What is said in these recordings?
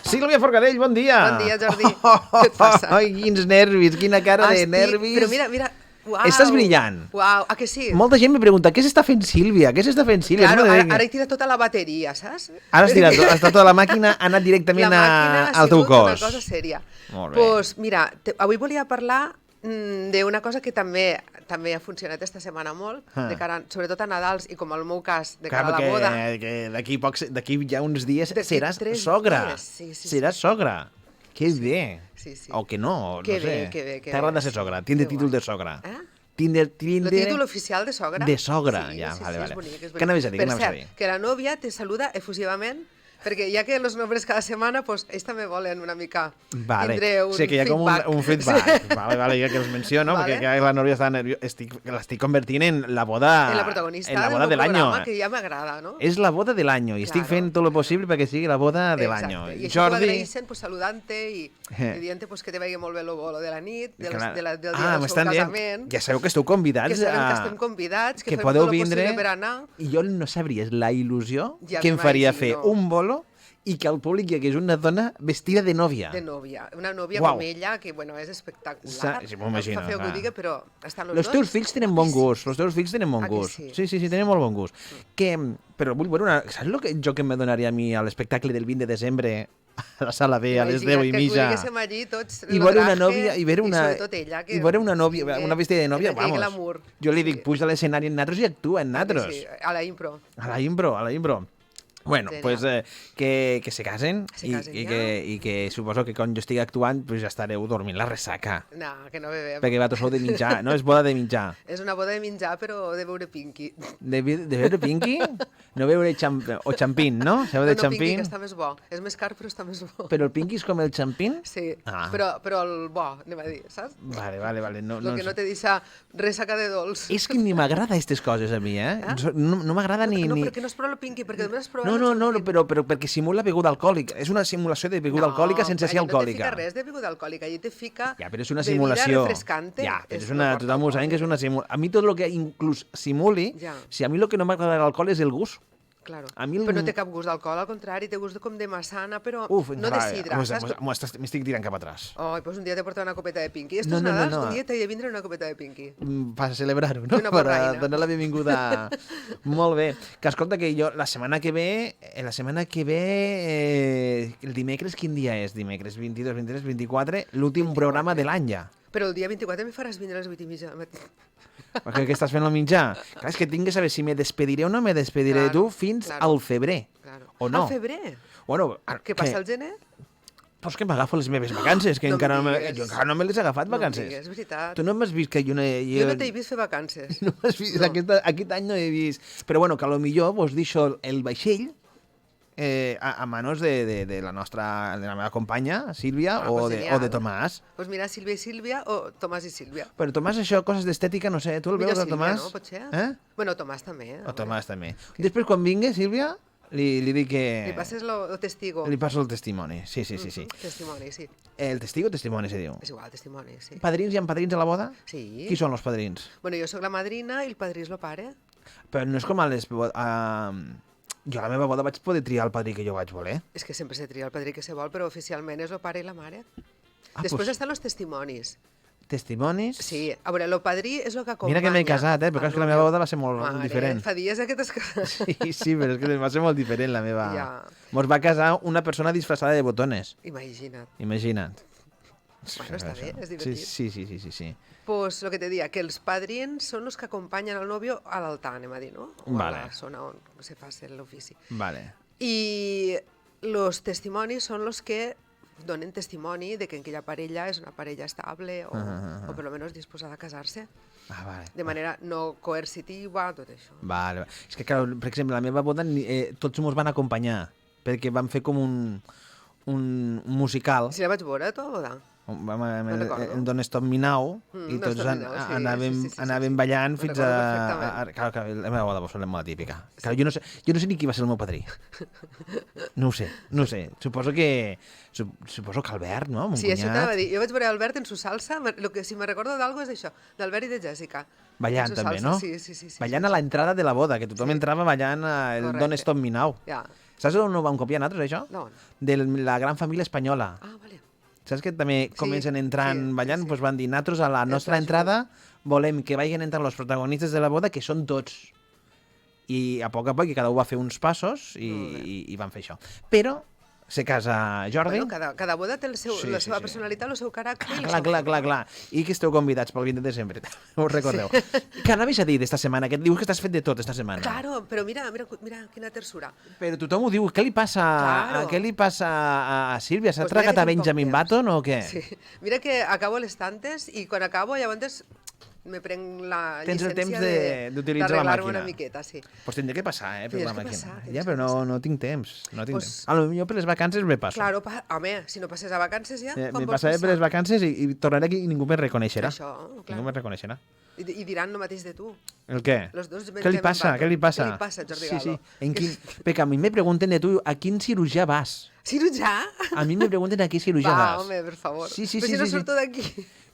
Sílvia Forcadell, bon dia. Bon dia, Jordi. Què et passa? Ai, quins nervis, quina cara de nervis. Però mira, uau. Estàs brillant. Uau, que sí? Molta gent me pregunta, què s'està fent Sílvia? Què s'està fent Sílvia? Claro, ara he tirat tota la bateria, saps? Ara has tirat tota la màquina, ha anat directament al teu cos. La màquina ha sigut una cosa sèria. Molt bé. Doncs mira, avui volia parlar d'una cosa que també ha funcionat esta setmana molt, de cara, sobretot a Nadals i com el meu cas, de cara a la boda. Que d'aquí ja uns dies seràs sogra. Sí. Seràs sogra. Que bé. Sí. O que no, no sé. Que bé. T'agrada ser sogra, tindre títol de sogra. El títol oficial de sogra. De sogra, sí, ja, sí, vale. És bonic. Què anaves a dir? Per cert, que la nòvia te saluda efusivament, perquè ja que els nombres cada setmana, doncs ells també volen una mica tindre un feedback. Sí, que hi ha com un feedback. Vale, ja que els menciono, perquè la nòvia està nerviosa. L'estic convertint en la boda... En la protagonista del meu programa, que ja m'agrada, no? És la boda de l'any, i estic fent tot el possible perquè sigui la boda de l'any. I això t'ho agraeixen saludant-te i dient-te que te vegi molt bé el bolo de la nit, del dia del seu casament. Ja sabeu que esteu convidats. Que sabem que estem convidats, que fem podeu tot el vindre possible per anar. I jo no sabries la il·lusió que em faria fer un bolo i que al públic hi hagués una dona vestida de nòvia. De nòvia. Una nòvia com ella, que bueno, és espectacular. Sí, m'ho imagino. Fa feo que ho digui, però estan els teus fills tenen bon gust. Els teus fills tenen bon gust. Sí, tenen molt bon gust. Però vull veure saps el que jo que em donaria a mi a l'espectacle del 20 de desembre a la sala B a les 10 i mitja? I veure una nòvia, i veure una nòvia, una vestida de nòvia, vamos. Jo li dic, puja a l'escenari en natros i actua en natros. A la impro. A la impro. Bueno, pues que se casen i que suposo que quan jo estigui actuant pues ja estareu dormint la ressaca. No, que no bevem. Perquè vosaltres sou de menjar, no? És boda de menjar. És una boda de menjar, però de veure Pinky. De veure Pinky? No veure xampín, no? Sabeu de xampín? Pinky, que està més bo. És més car, però està més bo. Però el Pinky és com el xampín? Sí, però el bo, anem a dir, saps? Vale. El que no te deixa ressaca de dolç. És que ni m'agrada aquestes coses a mi, No m'agrada ni... No, perquè no és prou el Pinky, perquè només has provat No, però perquè simula beguda alcohòlica. És una simulació de beguda alcohòlica sense ser alcohòlica. No te fica res de beguda alcohòlica, allà te fica però és una simulació. Bebida refrescante. Tothom ho sabem que és una simulació. A mi tot el que inclús simuli, si a mi el que no m'agrada de l'alcohol és el gust. Claro. Però no té cap gust d'alcohol, al contrari, té gust com de massana, però no de sidra, saps? M'estic tirant cap atrás. Doncs un dia t'he portat una copeta de Pinky. Estos Nadals, un dia t'he de vindre una copeta de Pinky. Per celebrar-ho, no? Per donar la benvinguda. Molt bé. Que escolta, que jo la setmana que ve, el dimecres, quin dia és? Dimecres 22, 23, 24, l'últim programa de l'any ja. Però el dia 24 em faràs vindre a les 8:30 del matí. Perquè què estàs fent al mitjà? Clar, és que tinc que saber si me despediré o no me despediré de tu fins al febrer. O no. Al febrer? Bueno, què passa al gener? Pues que m'agafo les meves vacances, que encara no me les he agafat, vacances. No és veritat. Tu no m'has vist que jo no t'he vist fer vacances. No m'has vist, aquest any no he vist. Però bueno, que a lo millor vos deixo el vaixell a manos de la meva companya, Sílvia, o de Tomàs. Doncs mira, Sílvia i Sílvia, o Tomàs i Sílvia. Però Tomàs, això, coses d'estètica, no sé, tu el veus, el Tomàs? No, pot ser. Bueno, Tomàs també. O Tomàs també. Després, quan vingui, Sílvia, li dic que... Li passes el testigo. Li passo el testimoni, sí. Testimoni, sí. El testigo o testimoni se diu? És igual, testimoni, sí. Padrins, hi ha padrins a la boda? Sí. Qui són els padrins? Bueno, jo sóc la madrina i el padrí és el pare. Però no és com a les... Jo a la meva boda vaig poder triar el padrí que jo vaig voler. És que sempre se tria el padrí que se vol, però oficialment és el pare i la mare. Després estan els testimonis. Testimonis? Sí, a veure, el padrí és el que acompanya. Mira que m'he casat, però és que la meva boda va ser molt diferent. Fa dies que t'has casat. Sí, però és que va ser molt diferent la meva... Mos va casar una persona disfressada de botones. Imagina't. Bueno, està bé, és divertit. Sí. Pues lo que te diga, que els padrins són els que acompanyen al novio a l'altar, anem a dir, no? O a la zona on se fa l'ofici. Vale. I els testimonis són els que donen testimoni de que aquella parella és una parella estable o per lo menos disposada a casar-se. De manera no coercitiva, tot això. Vale. És que, clar, per exemple, la meva boda tots mos van acompanyar, perquè vam fer com un musical. Si la vaig veure, tu, a boda? En Don't Stop Me Now i tots anàvem ballant fins a... Clar, la meva boda va ser molt típica. Jo no sé ni qui va ser el meu padrí. No ho sé. Suposo que Albert, no? Sí, això t'anava a dir. Jo vaig veure Albert en su salsa. El que si me recordo d'algo és això, d'Albert i de Jessica. Ballant també, no? Sí. Ballant a l'entrada de la boda, que tothom entrava ballant el Don't Stop Me Now. Saps on ho vam copiar nosaltres, això? No. De la gran família espanyola. Ah, vale. Saps que també comencen entrant ballant? Doncs van dir, nosaltres a la nostra entrada volem que vagin entrant els protagonistes de la boda, que són tots. I a poc, i cada un va fer uns passos i van fer això. Però se casa Jordi. Bueno, cada boda té la seva personalitat, el seu caràcter. Clar. I que esteu convidats pel 20 de desembre, us recordeu. Què anaves a dir d'esta setmana? Que et dius que estàs fet de tot esta setmana. Claro, però mira quina tersura. Però tothom ho diu. Què li passa a Sílvia? S'ha tragat a Benjamin Button o què? Sí. Mira que acabo les tantes i quan acabo llavors me prenc la llicència d'arreglar-me una miqueta, sí. Pues tindré que passar, per la màquina. Ja, però no tinc temps. A lo millor per les vacances me passo. Claro, home, si no passes a vacances ja, me passaré per les vacances i tornaré aquí i ningú me reconeixerà. Això, clar. Ningú me reconeixerà. I diran el mateix de tu. El què? Què li passa? Què li passa, Jordi Gallo? Perquè a mi me pregunten de tu a quin cirurgià vas. Cirurgià? A mi me pregunten a quin cirurgià vas. Va, home, per favor. Sí. Però si no surto d'aquí.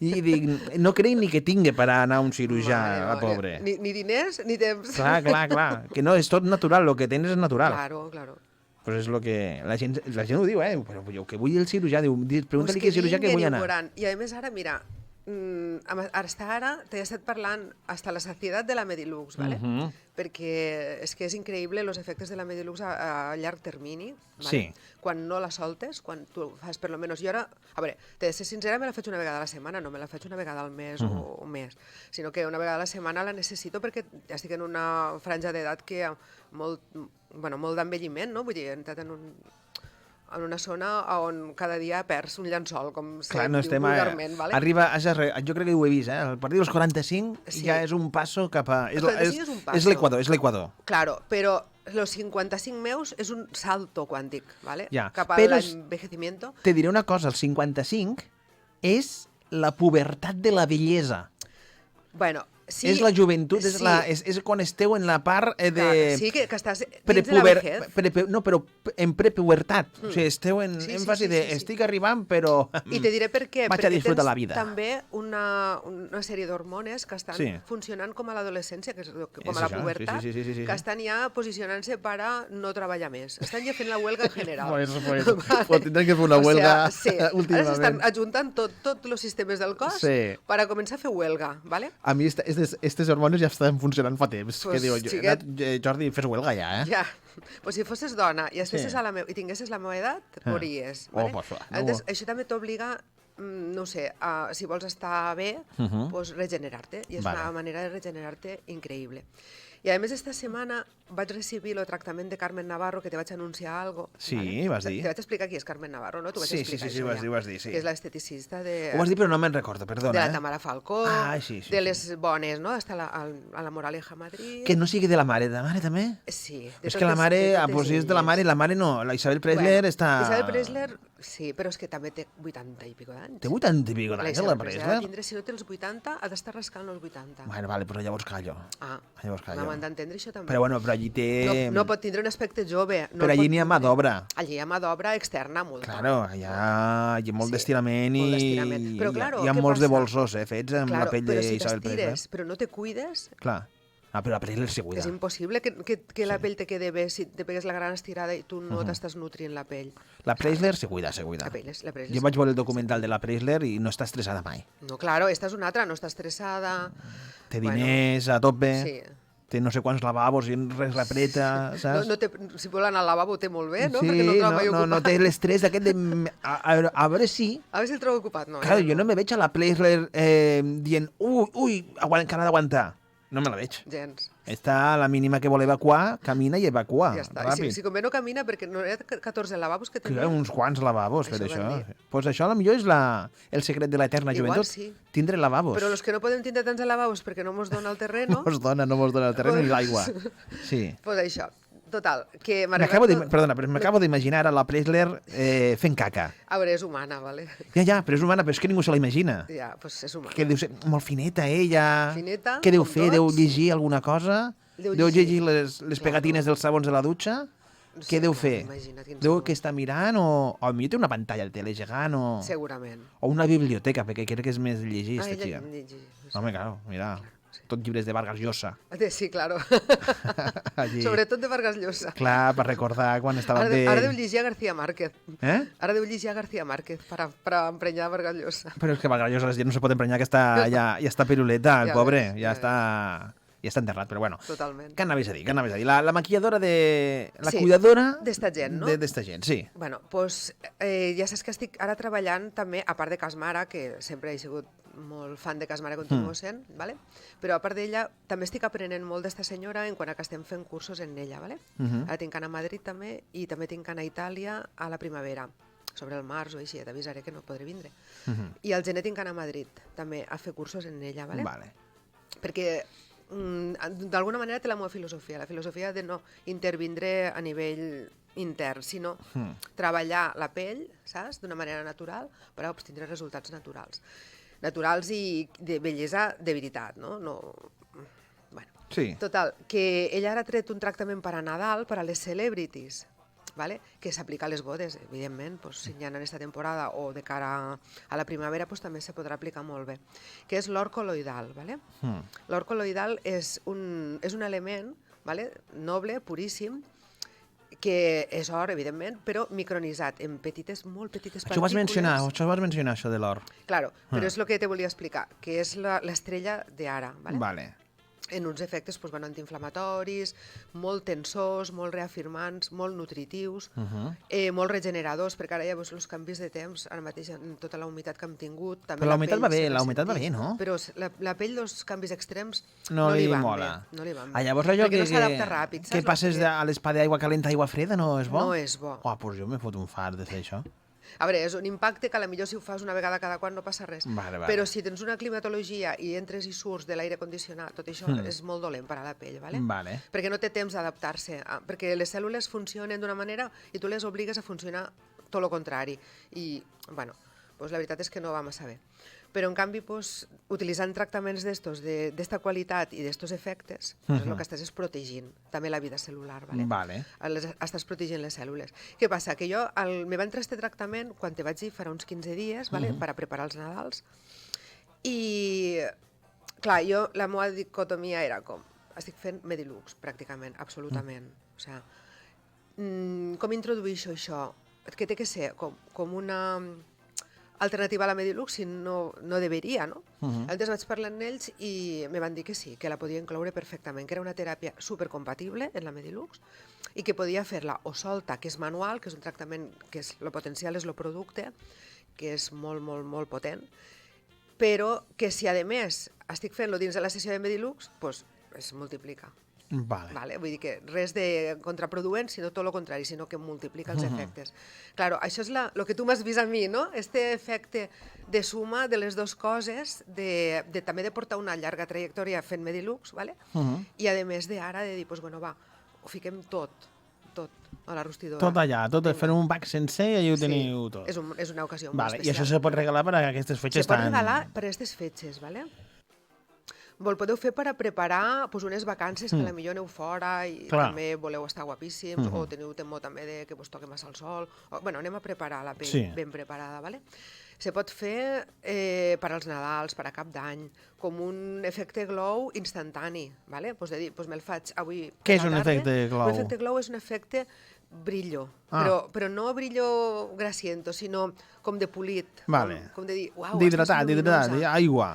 I dic, no crec ni que tingui per anar a un cirurgià, la pobre. Ni diners, ni temps. Clar. Que no, és tot natural, el que tens és natural. Claro. Pues és el que... La gent ho diu, però jo que vull el cirurgià, diu, pregunta-li quin cirurgià que vull anar. I a més ara, mira, hasta ara t'he estat parlant hasta la saciedad de la Medilux, ¿vale? Perquè és que és increïble els efectes de la Medilux a llarg termini, ¿vale? Sí. Quan no la soltes, quan tu fas per lo menos... Jo ara, a veure, t'he de ser sincera, me la faig una vegada a la setmana, no me la faig una vegada al mes o més, sinó que una vegada a la setmana la necessito perquè estic en una franja d'edat que molt d'envelliment, no? Vull dir, he entrat en una zona on cada dia perds un llençol, com se diu vulgarment. Arriba, jo crec que ho he vist, a partir dels 45 ja és un passo cap a... És l'Equador. Claro, però los 55 meus és un salto quàntic, ¿vale? Cap a l'envejecimiento. Te diré una cosa, el 55 és la pubertat de la bellesa. Bueno, sí, és la joventut, és quan esteu en la part de... Sí, que estàs dins de la vejez. No, però en prepubertat. O sigui, esteu en fase de estic arribant, però... I te diré per què. Vaig a disfrutar la vida. També una sèrie d'hormones que estan funcionant com a l'adolescència, com a la pubertat, que estan ja posicionant-se per a no treballar més. Estan ja fent la huelga en general. Pues tindran que fer una huelga últimament. Ara s'estan ajuntant tots els sistemes del cos per a començar a fer huelga, ¿vale? A mi aquestes hormones ja estan funcionant fa temps. Que diu, Jordi, fes huelga ja, eh? Ja. Pues si fossis dona i i tinguessis la meva edat, podries. Això també t'obliga, no sé, si vols estar bé, regenerar-te. I és una manera de regenerar-te increïble. I a més, esta setmana vaig recibir el tractament de Carmen Navarro, que te vaig anunciar alguna cosa. Sí, vas dir. Te vaig explicar qui és Carmen Navarro, no? Sí, vas dir. Que és l'esteticista de... Ho vas dir, però no me'n recordo, perdona. De la Tamara Falcó, de les bones, no? Està a la Moraleja, Madrid... Que no sigui de la mare també? Sí. És que la mare, si és de la mare no. La Isabel Preisler està... Isabel Preisler, sí, però és que també té 80 i pico d'anys. Té 80 i pico d'anys, la Preisler? Si no té els 80, ha d'estar rascant els 80. Bueno, vale, però llavors callo. M'han d'entendre això també. Però bueno, però allí té... No pot tindre un aspecte jove. Però allí n'hi ha mà d'obra. Allí hi ha mà d'obra externa, molta. Claro, hi ha molt d'estirament i hi ha molts de bolsos fets amb la pell d'Isabel Preisler. Però no te cuides... Clar. Però la Preisler se cuida. És impossible que la pell te quede bé si te pegues la gran estirada i tu no t'estàs nutrint la pell. La Preisler se cuida. Jo vaig veure el documental de la Preisler i no està estressada mai. No, claro, esta és una altra, no està estressada... Té diners a tope... Sí. Té no sé quants lavabos i res repreta, saps? Si vol anar al lavabo té molt bé, no? Sí, perquè no el troba mai ocupat. No té l'estrès d'aquest de... A veure si... A veure si el troba ocupat, no. Clar, jo no me veig a la Preisler dient ui, que n'ha d'aguantar. No me la veig. Gens. Està a la mínima que vol evacuar, camina i evacua. Ja està. Si convé no camina, perquè no hi ha 14 lavabos que tenen. Uns quants lavabos per això. Pues això potser és el secret de l'eterna joventut. Sí. Tindre lavabos. Però els que no podem tindre tants lavabos perquè no mos dona el terreno... No mos dona el terreno ni l'aigua. Sí. Pues això. Total, que m'acabo d'imaginar a la Preisler fent caca. A veure, és humana, vale? Ja, però és humana, però és que ningú se la imagina. Ja, doncs és humana. Que deu ser molt fineta, ella... Fineta, què deu fer? Deu llegir alguna cosa? Deu llegir les pegatines dels sabons de la dutxa? Què deu fer? Deu que està mirant o potser té una pantalla de tele gegant Segurament. O una biblioteca, perquè crec que és més de llegir, esta tia. Llegir. Home, clar, mira... Tot llibres de Vargas Llosa. Sí, claro. Sobretot de Vargas Llosa. Clar, per recordar quan estava bé. Ara deu llegir a García Márquez. Ara deu llegir a García Márquez per emprenyar Vargas Llosa. Però és que Vargas Llosa no se pot emprenyar, que ja està piruleta, el pobre. Ja està enterrat, però bueno. Totalment. Què anaves a dir? La maquilladora de... La cuidadora... D'esta gent, no? D'esta gent, sí. Bueno, doncs ja saps que estic ara treballant també, a part de Casmara, que sempre he sigut molt fan de Casmara, continuo sent, ¿vale? Però a part d'ella també estic aprenent molt d'esta senyora en quant a que estem fent cursos en ella, ¿vale? Ara tinc que anar a Madrid també i també tinc que anar a Itàlia a la primavera, sobre el març o així, ja t'avisaré que no podré vindre. I al gener tinc que anar a Madrid també a fer cursos en ella, ¿vale? Perquè d'alguna manera té la meva filosofia, la filosofia de no intervindre a nivell intern, sinó treballar la pell, saps?, d'una manera natural per a obtindre resultats naturals. Naturals i de bellesa de veritat, no? Bueno, total, que ella ara ha tret un tractament per a Nadal per a les celebrities, ¿vale? Que s'aplica a les bodes, evidentment, si hi ha en aquesta temporada o de cara a la primavera també se podrà aplicar molt bé, que és l'or col·loidal. ¿Vale? L'or col·loidal és un element, ¿vale?, noble, puríssim, que és or, evidentment, però micronitzat en molt petites partícules. Això ho vas mencionar, això de l'or. Claro, però és el que te volia explicar, que és l'estrella d'ara, ¿vale? Vale. En uns efectes antiinflamatoris, molt tensors, molt reafirmants, molt nutritius, molt regeneradors, perquè ara ja veus els canvis de temps, ara mateix amb tota la humitat que hem tingut. Però la humitat va bé, no? Però la pell dels canvis extrems no li van bé. Llavors allò que passes a l'espa d'aigua calenta a aigua freda no és bo? No és bo. Doncs jo m'he fot un fart de fer això. A veure, és un impacte que potser si ho fas una vegada cada quan no passa res. Però si tens una climatologia i entres i surts de l'aire condicionat, tot això és molt dolent per a la pell, perquè no té temps d'adaptar-se, perquè les cèl·lules funcionen d'una manera i tu les obligues a funcionar tot el contrari. I, bueno, la veritat és que no va massa bé. Però, en canvi, utilitzant tractaments d'esta qualitat i d'estos efectes, el que estàs és protegint també la vida cel·lular, estàs protegint les cèl·lules. Què passa? Que jo me va entrar aquest tractament quan te vaig dir farà uns 15 dies per a preparar els Nadals i, clar, la meva dicotomia era com, estic fent Medilux, pràcticament, absolutament. O sigui, com introdueixo això? Que té que ser com una alternativa a la Medilux, si no deveria, no? Llavors vaig parlar amb ells i me van dir que sí, que la podia incloure perfectament, que era una teràpia supercompatible en la Medilux i que podia fer-la o solta, que és manual, que és un tractament que el potencial és el producte, que és molt, molt, molt potent, però que si a més estic fent-lo dins de la sessió de Medilux, doncs es multiplica. Vull dir que res de contraproduent, sinó tot el contrari, sinó que multiplica els efectes. Claro, això és el que tu m'has vist a mi, no? Este efecte de suma de les dues coses, també de portar una llarga trajectòria fent Medilux, i a més d'ara de dir, bueno, va, ho fiquem tot a la rostidora. Tot allà, fer un pack sencer i allà ho teniu tot. És una ocasió molt especial. I això se pot regalar per a aquestes fetges tan... Se pot regalar per a aquestes fetges, ¿vale? El podeu fer per a preparar unes vacances que potser aneu fora i també voleu estar guapíssims o teniu temor també que vos toqui massa el sol. Bueno, anem a preparar la pell ben preparada, ¿vale? Se pot fer per als Nadals, per a Cap d'Any, com un efecte glow instantani, ¿vale? De dir, me'l faig avui... Què és un efecte glow? Un efecte glow és un efecte brillo, però no brillo grasiento, sinó com de polit. Com de dir, uau... D'hidratat, aigua.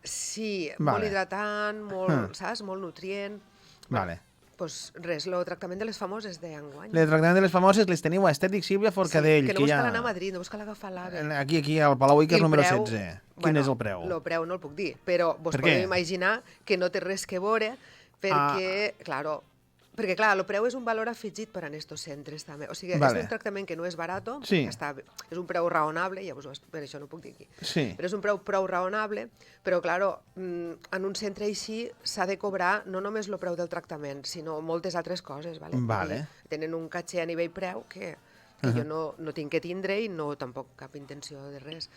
Sí, molt hidratant, saps? Molt nutrient. Doncs res, el tractament de les famoses d'enguany. El tractament de les famoses les teniu a Estètic Sílvia Forcadell. Que no busca l'anar a Madrid, no busca l'agafar l'AVE. Aquí, al Palau Iker número 16. Quin és el preu? El preu no el puc dir, però vos podeu imaginar que no té res que veure perquè, clar, el preu és un valor afegit per a estos centres també. O sigui, és un tractament que no és barat, és un preu raonable, llavors per això no ho puc dir aquí. Però és un preu prou raonable, però, clar, en un centre així s'ha de cobrar no només el preu del tractament, sinó moltes altres coses. Tenen un caché a nivell preu que jo no tinc que tindre i no tampoc cap intenció de res.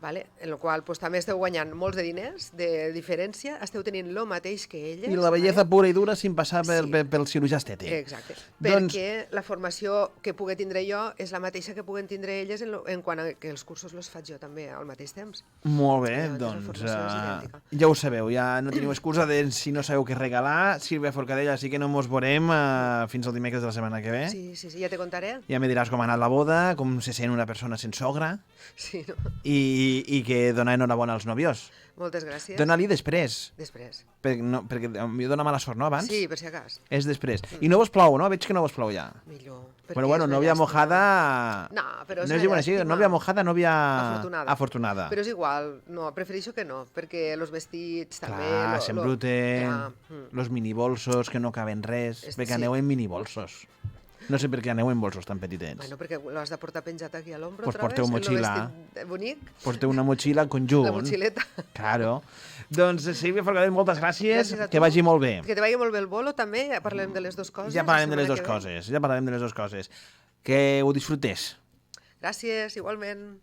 en el qual també esteu guanyant molts de diners de diferència, esteu tenint el mateix que elles. I la bellesa pura i dura sin passar pel cirurgià estètic. Exacte, perquè la formació que pugui tindre jo és la mateixa que puguen tindre elles en quant a que els cursos els faig jo també al mateix temps. Molt bé, doncs ja ho sabeu, ja no teniu excusa de si no sabeu què regalar. Sílvia Forcadell, així que no mos veurem fins al dimecres de la setmana que ve. Sí, ja te contaré. Ja me diràs com ha anat la boda, com se sent una persona sense sogra. Sí, no? I que dona enhorabona als novios. Moltes gràcies. Dona-li després. Després. Perquè mi dona mala sort, no, abans? Sí, per si acas. És després. I no vos plou, no? Veig que no vos plou ja. Millor. Però bueno, nòvia mojada... No, però és no es diuen així, nòvia mojada, nòvia afortunada. Però és igual, no, prefereixo que no, perquè els vestits també... Clar, s'embruten, los minibolsos que no caben res, perquè aneu en minibolsos. No sé per què aneu en bolsos tan petitets. Bueno, perquè l'has de portar penjat aquí a l'ombro, pues porteu motxilla. Bonic. Porteu una motxilla conjunt. La motxileta. Claro. Doncs, Sílvia Forcadell, moltes gràcies. Que vagi molt bé. Que te vagi molt bé el bolo, també. Ja parlem de les dues coses. Ja parlarem de les dues coses. Que ho disfrutés. Gràcies, igualment.